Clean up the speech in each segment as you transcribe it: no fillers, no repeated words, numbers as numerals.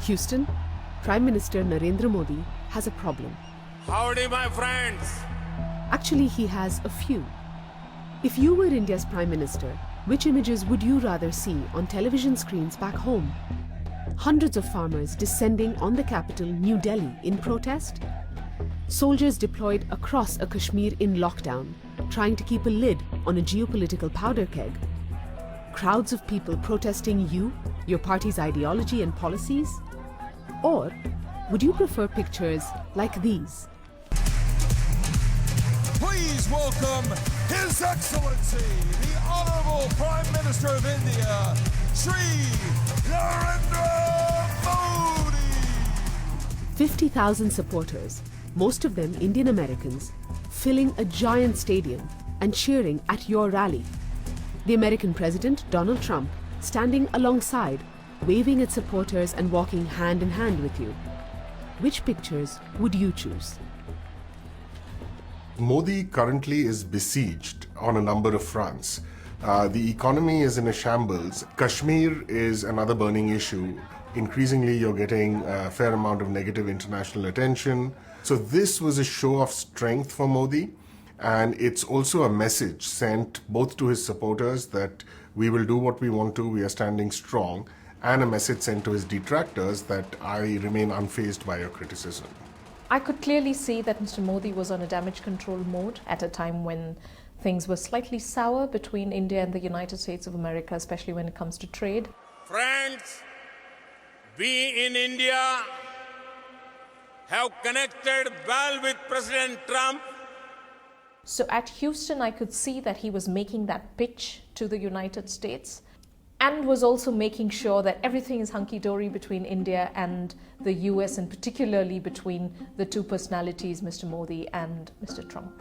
Houston, Prime Minister Narendra Modi has a problem. Howdy, my friends. Actually, he has a few. If you were India's Prime Minister, which images would you rather see on television screens back home? Hundreds of farmers descending on the capital, New Delhi, in protest? Soldiers deployed across a Kashmir in lockdown, trying to keep a lid on a geopolitical powder keg? Crowds of people protesting you, your party's ideology and policies? Or would you prefer pictures like these? Please welcome His Excellency, the Honorable Prime Minister of India, Shri Narendra Modi. 50,000 supporters, most of them Indian Americans, filling a giant stadium and cheering at your rally. The American President, Donald Trump, standing alongside, waving at supporters and walking hand in hand with you. Which pictures would you choose? Modi currently is besieged on a number of fronts. The economy is in a shambles. Kashmir is another burning issue. Increasingly, you're getting a fair amount of negative international attention. So this was a show of strength for Modi, and it's also a message sent both to his supporters that we will do what we want to, we are standing strong, and a message sent to his detractors that I remain unfazed by your criticism. I could clearly see that Mr. Modi was on a damage control mode at a time when things were slightly sour between India and the United States of America, especially when it comes to trade. Friends, we in India have connected well with President Trump. So at Houston, I could see that he was making that pitch to the United States and was also making sure that everything is hunky-dory between India and the US, and particularly between the two personalities, Mr. Modi and Mr. Trump.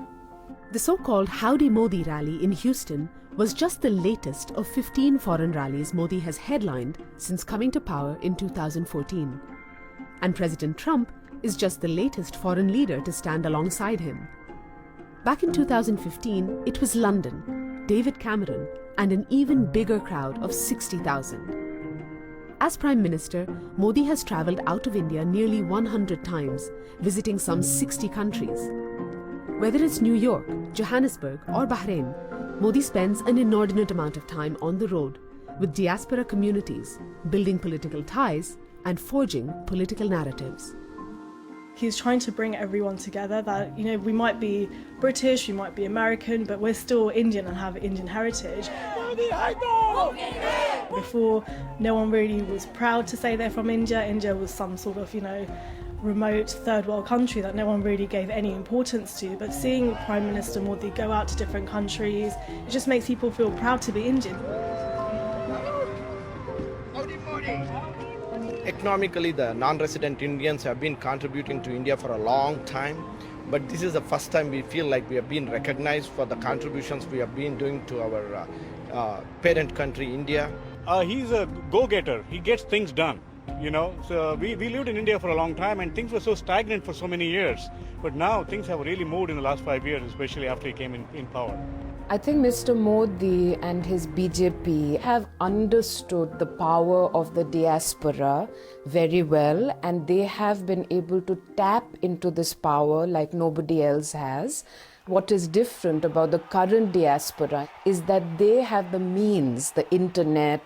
The so-called Howdy Modi rally in Houston was just the latest of 15 foreign rallies Modi has headlined since coming to power in 2014. And President Trump is just the latest foreign leader to stand alongside him. Back in 2015, it was London, David Cameron, and an even bigger crowd of 60,000. As Prime Minister, Modi has travelled out of India nearly 100 times, visiting some 60 countries. Whether it's New York, Johannesburg, or Bahrain, Modi spends an inordinate amount of time on the road with diaspora communities, building political ties and forging political narratives. He's trying to bring everyone together, that, we might be British, we might be American, but we're still Indian and have Indian heritage. Before, no one really was proud to say they're from India. India was some sort of, remote third world country that no one really gave any importance to. But seeing Prime Minister Modi go out to different countries, it just makes people feel proud to be Indian. Economically, the non-resident Indians have been contributing to India for a long time, but this is the first time we feel like we have been recognized for the contributions we have been doing to our parent country, India. He's a go-getter. He gets things done, So we lived in India for a long time, and things were so stagnant for so many years. But now things have really moved in the last 5 years, especially after he came in power. I think Mr. Modi and his BJP have understood the power of the diaspora very well, and they have been able to tap into this power like nobody else has. What is different about the current diaspora is that they have the means, the internet,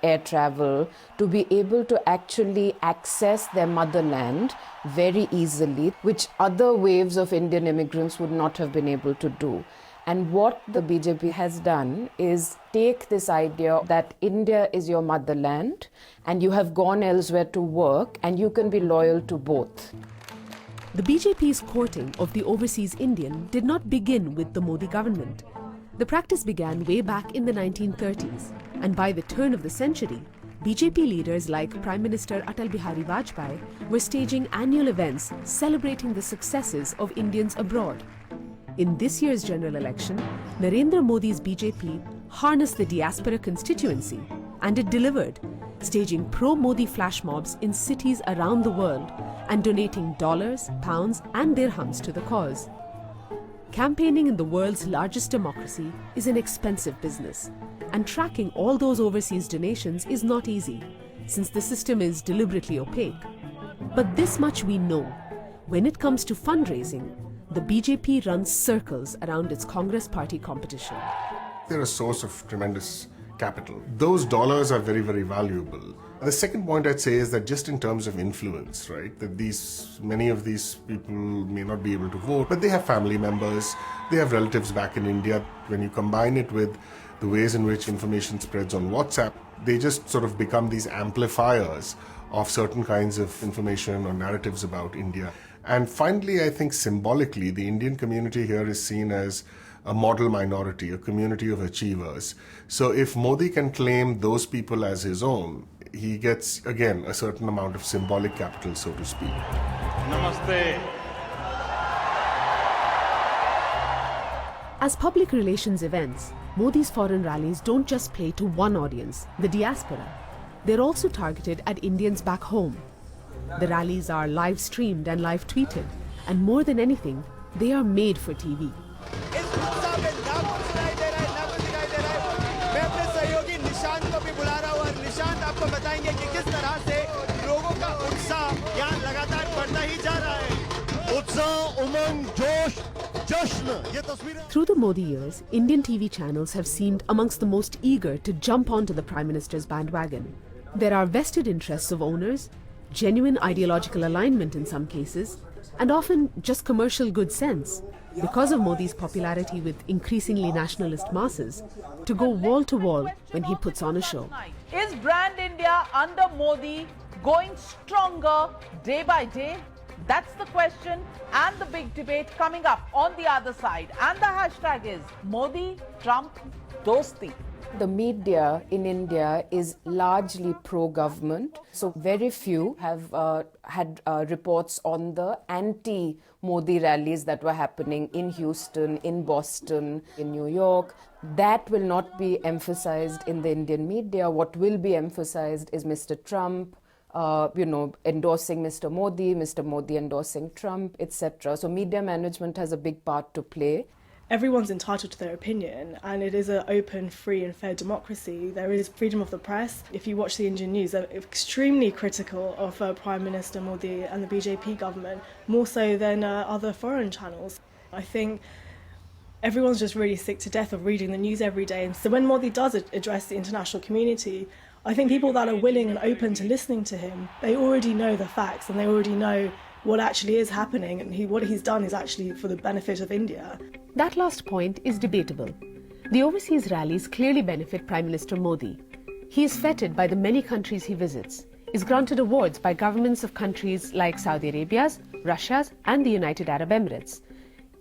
air travel, to be able to actually access their motherland very easily, which other waves of Indian immigrants would not have been able to do. And what the BJP has done is take this idea that India is your motherland and you have gone elsewhere to work and you can be loyal to both. The BJP's courting of the overseas Indian did not begin with the Modi government. The practice began way back in the 1930s, and by the turn of the century, BJP leaders like Prime Minister Atal Bihari Vajpayee were staging annual events celebrating the successes of Indians abroad. In this year's general election, Narendra Modi's BJP harnessed the diaspora constituency, and it delivered, staging pro-Modi flash mobs in cities around the world and donating dollars, pounds and dirhams to the cause. Campaigning in the world's largest democracy is an expensive business, and tracking all those overseas donations is not easy, since the system is deliberately opaque. But this much we know. When it comes to fundraising, the BJP runs circles around its Congress party competition. They're a source of tremendous capital. Those dollars are very, very valuable. The second point I'd say is that just in terms of influence, right, that many of these people may not be able to vote, but they have family members, they have relatives back in India. When you combine it with the ways in which information spreads on WhatsApp, they just sort of become these amplifiers of certain kinds of information or narratives about India. And finally, I think symbolically, the Indian community here is seen as a model minority, a community of achievers. So if Modi can claim those people as his own, he gets, again, a certain amount of symbolic capital, so to speak. Namaste. As public relations events, Modi's foreign rallies don't just play to one audience, the diaspora. They're also targeted at Indians back home. The rallies are live streamed and live tweeted, and more than anything, they are made for TV. Through the Modi years, Indian TV channels have seemed amongst the most eager to jump onto the Prime Minister's bandwagon. There are vested interests of owners, genuine ideological alignment in some cases, and often just commercial good sense, because of Modi's popularity with increasingly nationalist masses, to go wall to wall when he puts on a show. Is brand India under Modi going stronger day by day? That's the question and the big debate coming up on the other side. And the hashtag is Modi, Trump, Dosti. The media in India is largely pro-government, so very few have had reports on the anti-Modi rallies that were happening in Houston, in Boston, in New York. That will not be emphasized in the Indian media. What will be emphasized is Mr. Trump, endorsing Mr. Modi endorsing Trump, etc. So media management has a big part to play. Everyone's entitled to their opinion, and it is an open, free and fair democracy. There is freedom of the press. If you watch the Indian news, they're extremely critical of Prime Minister Modi and the BJP government, more so than other foreign channels. I think everyone's just really sick to death of reading the news every day. And so when Modi does address the international community, I think people that are willing and open to listening to him, they already know the facts and they already know what actually is happening, and what he's done is actually for the benefit of India. That last point is debatable. The overseas rallies clearly benefit Prime Minister Modi. He is feted by the many countries he visits, is granted awards by governments of countries like Saudi Arabia's, Russia's and the United Arab Emirates,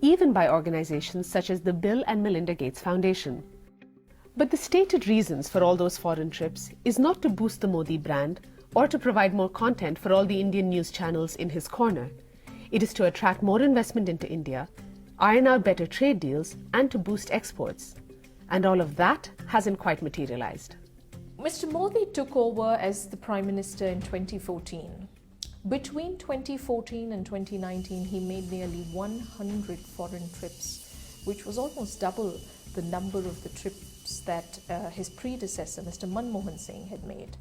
even by organizations such as the Bill and Melinda Gates Foundation. But the stated reasons for all those foreign trips is not to boost the Modi brand or to provide more content for all the Indian news channels in his corner. It is to attract more investment into India, iron out better trade deals, and to boost exports. And all of that hasn't quite materialized. Mr. Modi took over as the Prime Minister in 2014. Between 2014 and 2019, he made nearly 100 foreign trips, which was almost double the number of the trips that his predecessor, Mr. Manmohan Singh, had made.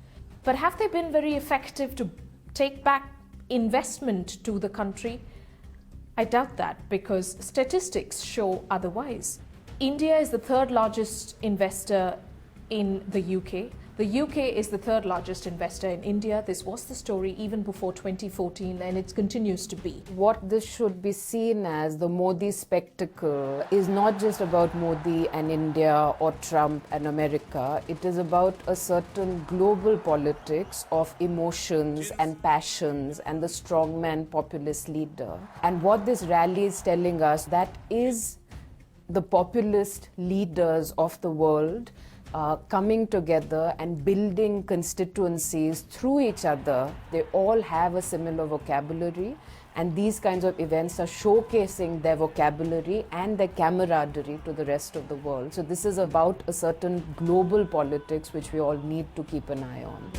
But have they been very effective to take back investment to the country? I doubt that, because statistics show otherwise. India is the third largest investor in the UK. The UK is the third largest investor in India. This was the story even before 2014, and it continues to be. What this should be seen as, the Modi spectacle, is not just about Modi and India or Trump and America. It is about a certain global politics of emotions and passions and the strongman populist leader. And what this rally is telling us, that is the populist leaders of the world coming together and building constituencies through each other. They all have a similar vocabulary, and these kinds of events are showcasing their vocabulary and their camaraderie to the rest of the world. So this is about a certain global politics which we all need to keep an eye on.